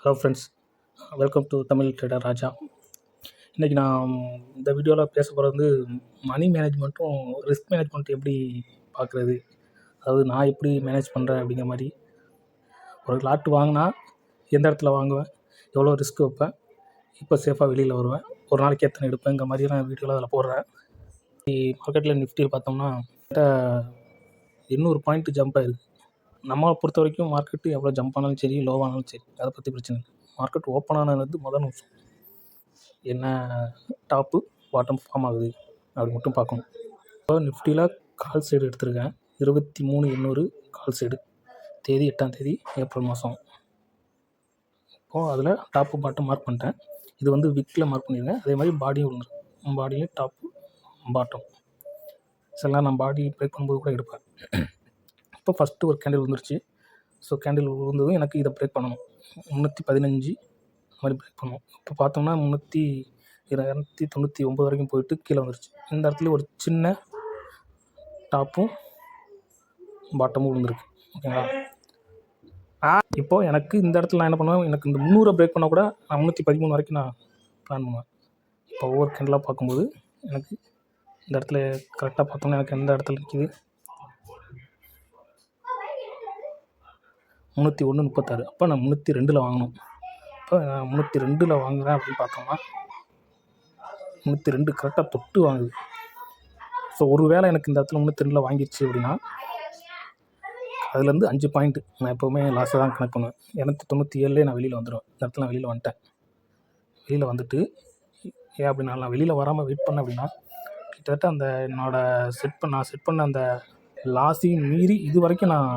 Hello friends, welcome to Tamil trader Raja. இன்றைக்கி நான் இந்த வீடியோவில் பேச போகிறது வந்து மணி மேனேஜ்மெண்ட்டும் ரிஸ்க் மேனேஜ்மெண்ட்டும் எப்படி பார்க்குறது, அதாவது நான் எப்படி மேனேஜ் பண்ணுறேன் அப்படிங்கிற மாதிரி. ஒரு லாட் வாங்கினா எந்த இடத்துல வாங்குவேன், எவ்வளோ ரிஸ்க் வைப்பேன், இப்போ சேஃபாக வெளியில் வருவேன், ஒரு நாளைக்கு எத்தனை எடுப்பேங்கிற மாதிரி நான் வீடியோவில் அதில் போடுறேன். மார்க்கெட்டில் நிஃப்டியில் பார்த்தோம்னா 800 பாயிண்ட் ஜம்ப் ஆகிருக்கு. நம்மளை பொறுத்த வரைக்கும் மார்க்கெட்டு எவ்வளோ ஜம்ப் ஆனாலும் சரி, லோவானாலும் சரி, அதை பற்றி பிரச்சனை இல்லை. மார்க்கெட் ஓப்பன் ஆனது முதல் நிமிஷம் என்ன டாப்பு பாட்டம் ஃபார்ம் ஆகுது அப்படி மட்டும் பார்க்கணும். இப்போ நிஃப்டியில் கால் சைடு எடுத்திருக்கேன், 23,800 கால் சைடு, தேதி 8ஆம் தேதி ஏப்ரல் மாதம். இப்போது அதில் டாப்பு பாட்டம் மார்க் பண்ணிட்டேன். இது வந்து விக்கில் மார்க் பண்ணியிருக்கேன். அதே மாதிரி பாடியும் விழுந்துடும், பாடியும் டாப்பு பாட்டம். சில நான் பாடி பிரேக் பண்ணும்போது கூட எடுப்பேன். இப்போ ஃபஸ்ட்டு ஒரு கேண்டில் விழுந்துருச்சு. ஸோ கேண்டில் விழுந்ததும் எனக்கு இதை பிரேக் பண்ணணும், 315 மாதிரி பிரேக் பண்ணணும். இப்போ பார்த்தோம்னா 299 வரைக்கும் போயிட்டு கீழே வந்துருச்சு. இந்த இடத்துல ஒரு சின்ன டாப்பும் பாட்டமும் விழுந்துருக்கு. ஓகேங்களா? இப்போது எனக்கு இந்த இடத்துல நான் என்ன பண்ணுவேன், எனக்கு இந்த 300 பிரேக் பண்ணால் கூட நான் 313 வரைக்கும் நான் பிளான் பண்ணுவேன். இப்போ ஒவ்வொரு கேண்டலாக பார்க்கும்போது எனக்கு இந்த இடத்துல கரெக்டாக பார்த்தோம்னா எனக்கு எந்த இடத்துல நிற்கிது, 301.36. அப்போ நான் 302 வாங்கணும். இப்போ நான் 302 வாங்குகிறேன் அப்படின்னு பார்த்தோம்னா 302 கரெக்டாக தொட்டு வாங்குது. ஸோ ஒரு வேளை எனக்கு இந்த இடத்துல 302 வாங்கிடுச்சு அப்படின்னா அதுலேருந்து 5 பாயிண்ட்டு நான் எப்போவுமே லாஸை தான் கணக்கு பண்ணுவேன். 297 நான் வெளியில் வந்துடுவேன். இந்த இடத்துல நான் வெளியில் வந்துட்டேன். வெளியில் வந்துட்டு ஏன் அப்படின்னா நான் வெளியில் வராமல் வெயிட் பண்ணேன் அப்படின்னா கிட்டத்தட்ட அந்த நான் செட் பண்ண அந்த லாஸையும் மீறி இது வரைக்கும் நான்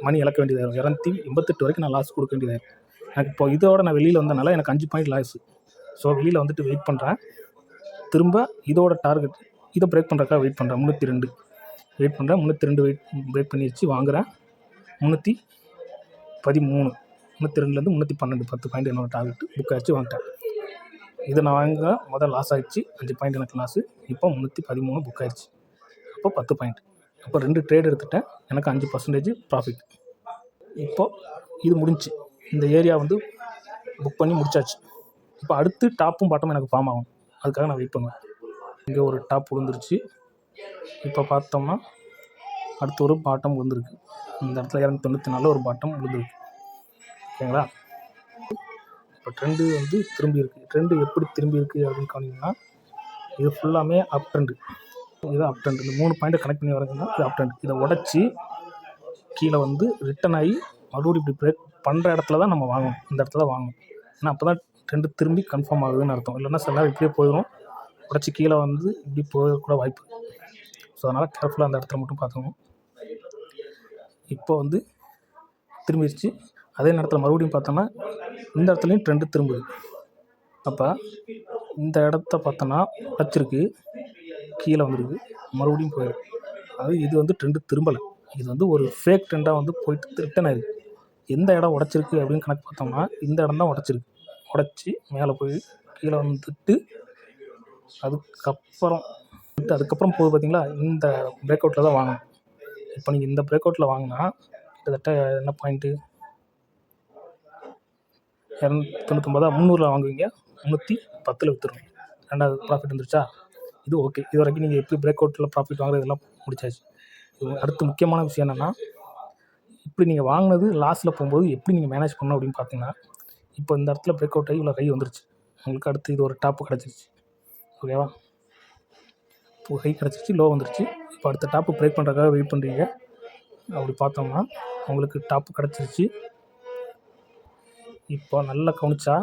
மணி இழக்க வேண்டியதாகும். 288 வரைக்கும் நான் லாஸ் கொடுக்க வேண்டியதாகும். எனக்கு இப்போ இதோட நான் வெளியில் வந்தனால எனக்கு 5 பாயிண்ட் லாஸு. ஸோ வெளியில் வந்துட்டு வெயிட் பண்ணுறேன். திரும்ப இதோட டார்கெட் இதை பிரேக் பண்ணுறதுக்காக வெயிட் பண்ணுறேன். 302 வெயிட் பண்ணுறேன். 302 பிரேக் பண்ணிடுச்சு, வாங்குகிறேன். 313, 302லேருந்து 312, 10 பாயிண்ட் என்னோடய டார்கெட்டு புக் ஆகிடுச்சு, வாங்கிட்டேன். இதை நான் வாங்க முதல் லாஸ் ஆகிடுச்சு, 5 பாயிண்ட் எனக்கு லாஸு. இப்போ 313 புக் ஆகிடுச்சு, அப்போ 10 பாயிண்ட். அப்போ 2 ட்ரேட் எடுத்துட்டேன், எனக்கு 5% ப்ராஃபிட். இப்போது இது முடிஞ்சு இந்த ஏரியா வந்து புக் பண்ணி முடிச்சாச்சு. இப்போ அடுத்து டாப்பும் பாட்டமும் எனக்கு ஃபார்ம் ஆகும், அதுக்காக நான் வெயிட் பண்ணுவேன். இங்கே ஒரு டாப் விழுந்துருச்சு. இப்போ பார்த்தோம்னா அடுத்து ஒரு பாட்டம் விழுந்துருக்கு. இந்த இடத்துல 294 ஒரு பாட்டம் விழுந்துருக்கு. ஓகேங்களா? இப்போ ட்ரெண்டு வந்து திரும்பி இருக்குது. ட்ரெண்டு எப்படி திரும்பி இருக்குது அப்படின்னு காணிங்கன்னா இது ஃபுல்லாமே அப் ட்ரெண்டு. இது அப் ட்ரெண்ட். இந்த 3 பாயிண்ட்டை கனெக்ட் பண்ணி வரதுன்னா இது அப் ட்ரெண்ட். இதை உடச்சி கீழே வந்து ரிட்டன் ஆகி மறுபடியும் இப்படி பிரேக் பண்ணுற இடத்துல தான் நம்ம வாங்கணும். இந்த இடத்துல தான் வாங்கணும். ஏன்னா அப்போ தான் ட்ரெண்டு திரும்பி கன்ஃபார்ம் ஆகுதுன்னு அர்த்தம். இல்லைன்னா சில நேரம் இப்படியே போயிடும், உடச்சி கீழே வந்து இப்படி போகக்கூட வாய்ப்பு. ஸோ அதனால் கேர்ஃபுல்லாக அந்த இடத்துல மட்டும் பார்த்துக்கணும். இப்போ வந்து திரும்பிடுச்சு. அதே நேரத்தில் மறுபடியும் பார்த்தோன்னா இந்த இடத்துலையும் ட்ரெண்டு திரும்புது. அப்போ இந்த இடத்த பார்த்தோன்னா உடச்சிருக்கு, கீழே வந்துருக்கு, மறுபடியும் போயிடும். அது இது வந்து ட்ரெண்டு திரும்பலை, இது வந்து ஒரு ஃபேக் ட்ரெண்டாக வந்து போயிட்டு ரிட்டன் ஆயிருக்கு. எந்த இடம் உடச்சிருக்கு அப்படின்னு கணக்கு பார்த்தோம்னா இந்த இடம் தான் உடச்சிருக்கு. உடச்சி மேலே போய் கீழே வந்துட்டு அதுக்கப்புறம் போகுது. பார்த்தீங்களா? இந்த பிரேக் அவுட்டில் தான் வாங்கணும். இப்போ நீங்கள் இந்த பிரேக் அவுட்டில் வாங்கினா கிட்டத்தட்ட என்ன பாயிண்ட்டு, 299, 300 வாங்குவீங்க, 310 விற்றுருவீங்க. 2வது ப்ராஃபிட் வந்துருச்சா? இது ஓகே. இது வரைக்கும் நீங்கள் எப்படி பிரேக் அவுட்டில் ப்ராஃபிட் வாங்குறது இதெல்லாம் முடிச்சாச்சு. அடுத்து முக்கியமான விஷயம் என்னென்னா, இப்படி நீங்கள் வாங்கினது லாஸில் போகும்போது எப்படி நீங்கள் மேனேஜ் பண்ணணும் அப்படின்னு பார்த்தீங்கன்னா, இப்போ இந்த இடத்துல பிரேக் அவுட் ஆகி இவ்வளோ கை வந்துருச்சு. உங்களுக்கு அடுத்து இது ஒரு டாப்பு கிடச்சிருச்சு. ஓகேவா? இப்போ கை கிடச்சிருச்சு, லோ வந்துருச்சு. இப்போ அடுத்த டாப்பு பிரேக் பண்ணுறதுக்காக வெயிட் பண்ணுறீங்க. அப்படி பார்த்தோம்னா உங்களுக்கு டாப்பு கிடச்சிருச்சு. இப்போ நல்லா கவனிச்சா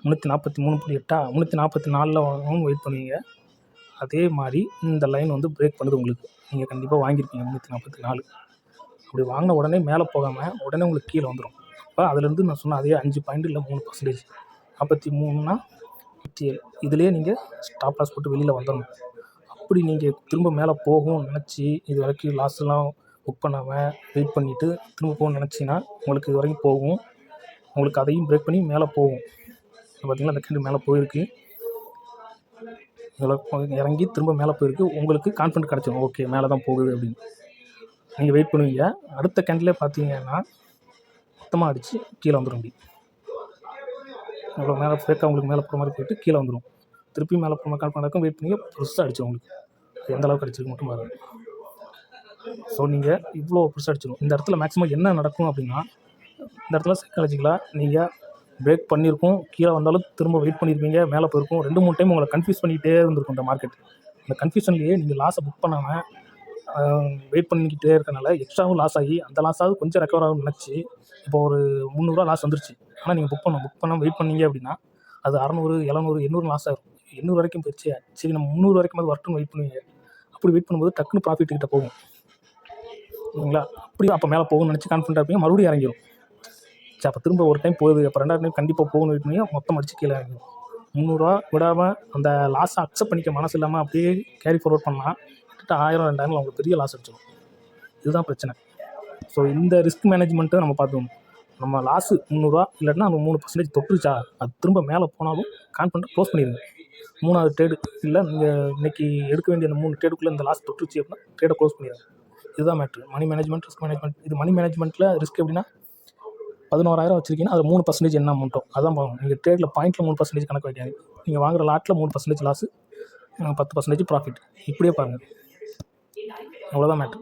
343.8, 344 வாங்கணும்னு வெயிட் பண்ணுவீங்க. அதே மாதிரி இந்த லைன் வந்து பிரேக் பண்ணுது உங்களுக்கு. நீங்கள் கண்டிப்பாக வாங்கியிருப்பீங்க 344. அப்படி வாங்கின உடனே மேலே போகாமல் உடனே உங்களுக்கு கீழே வந்துடும். அப்போ அதுலேருந்து நான் சொன்ன அதே 5 பாயிண்ட் இல்லை 3%, 43னா 57. இதுலேயே நீங்கள் ஸ்டாப் லாஸ் போட்டு வெளியில் வந்துடணும். அப்படி நீங்கள் திரும்ப மேலே போகும்னு நினச்சி இது வரைக்கும் லாஸ்லாம் புக் பண்ணாமல் வெயிட் பண்ணிவிட்டு திரும்ப போகணும்னு நினச்சிங்கன்னா உங்களுக்கு இது வரைக்கும் போகும். உங்களுக்கு அதையும் பிரேக் பண்ணி மேலே போகும். பார்த்திங்கன்னா அந்த கேண்டு மேலே போயிருக்கு, இதில் இறங்கி திரும்ப மேலே போயிருக்கு. உங்களுக்கு கான்ஃபிடென்ட் கிடச்சிடும், ஓகே மேலே தான் போகுது அப்படின்னு. நீங்கள் வெயிட் பண்ணுவீங்க. அடுத்த கேண்டிலே பார்த்தீங்கன்னா மொத்தமாக அடித்து கீழே வந்துடும். இவ்வளோ மேலே ஃபேக்காக உங்களுக்கு மேலே போகிற மாதிரி போயிட்டு கீழே வந்துடும். திருப்பி மேலே போகிற மாதிரி கால் வெயிட் பண்ணி பெருசாக அடிச்சிடும் உங்களுக்கு. எந்த அளவுக்கு அடிச்சிருக்கு மட்டும் பாருங்கள். ஸோ நீங்கள் இவ்வளோ பெருசாக அடிச்சிடும். இந்த இடத்துல மேக்ஸிமம் என்ன நடக்கும் அப்படின்னா, இந்த இடத்துல சைக்காலஜிக்கலாக நீங்கள் பிரேக் பண்ணியிருக்கோம், கீழே வந்தாலும் திரும்ப வெயிட் பண்ணியிருப்பீங்க, மேலே போயிருக்கும். 2-3 டைம் உங்களை கன்ஃபியூஸ் பண்ணிக்கிட்டே இருந்திருக்கும் இந்த மார்க்கெட். அந்த கன்ஃபியூஷன்லேயே நீங்கள் லாஸை புக் பண்ணாமல் வெயிட் பண்ணிக்கிட்டே இருக்கனால எக்ஸ்ட்ராவும் லாஸ் ஆகி, அந்த லாஸாவது கொஞ்சம் ரெக்கவர் ஆகும்னு நினச்சி இப்போ ஒரு 300 லாஸ் வந்துருச்சு. ஆனால் நீங்கள் புக் பண்ணாமல் வெயிட் பண்ணீங்க அப்படின்னா அது 600, 700, 800 லாஸ் ஆகும். 800 வரைக்கும் போயிடுச்சு. சரி நம்ம 300 வரைக்கும் அது வரட்டும்னு வெயிட் பண்ணுவீங்க. அப்படி வெயிட் பண்ணும்போது டக்குன்னு ப்ராஃபிட் கிட்ட போகும். ஓகேங்களா? அப்படி அப்போ மேலே போகும்னு நினச்சி கான்ஃபிடண்ட்டாக இருப்பீங்க, மறுபடியும் இறங்கிடும். சரி அப்போ திரும்ப ஒரு டைம் போகுது, அப்போ 2வது டைம் கண்டிப்பாக போகணும்னு வெயிட் பண்ணி மொத்தம் அடிச்சு கீழே இறங்கிடும். 300 விடாமல் அந்த லாஸை அக்செப்ட் பண்ணிக்க மனசு இல்லாமல் அப்படியே கேரி ஃபார்வர்ட் பண்ணால் கிட்ட 1000, 2000 அவங்களுக்கு பெரிய லாஸ் அடிச்சிடும். இதுதான் பிரச்சனை. ஸோ இந்த ரிஸ்க் மேனேஜ்மெண்ட்டு நம்ம பார்த்துக்கணும். நம்ம லாஸு 300 இல்லாட்டினா நம்ம 3% தொட்டுருச்சா, அது திரும்ப மேலே போனாலும் கான்ஃபிடண்ட்டாக க்ளோஸ் பண்ணிடுங்க. 3வது ட்ரேடு இல்லை, நீங்கள் இன்றைக்கி எடுக்க வேண்டிய அந்த 3 ட்ரேடுக்குள்ளே இந்த லாஸ் தொட்டுருச்சு அப்படின்னா ட்ரேடை க்ளோஸ் பண்ணிடுங்க. இதுதான் matter. Money management, risk management. இது மணி மேனேஜ்மெண்ட்டில் ரிஸ்க் எப்படின்னா 11,000 வச்சுருக்கீங்கன்னா அது 3% என்ன அமௌண்ட்டோ அதான் பார்க்கணும். நீங்கள் ட்ரேடில் பாயிண்ட்டில் 3% கணக்கு வைக்காது. நீங்கள் வாங்குகிற லாட்டில் 3% லாஸு, 10% ப்ராஃபிட், இப்படியே பாருங்கள். அவ்வளோதான் மேட்ரு.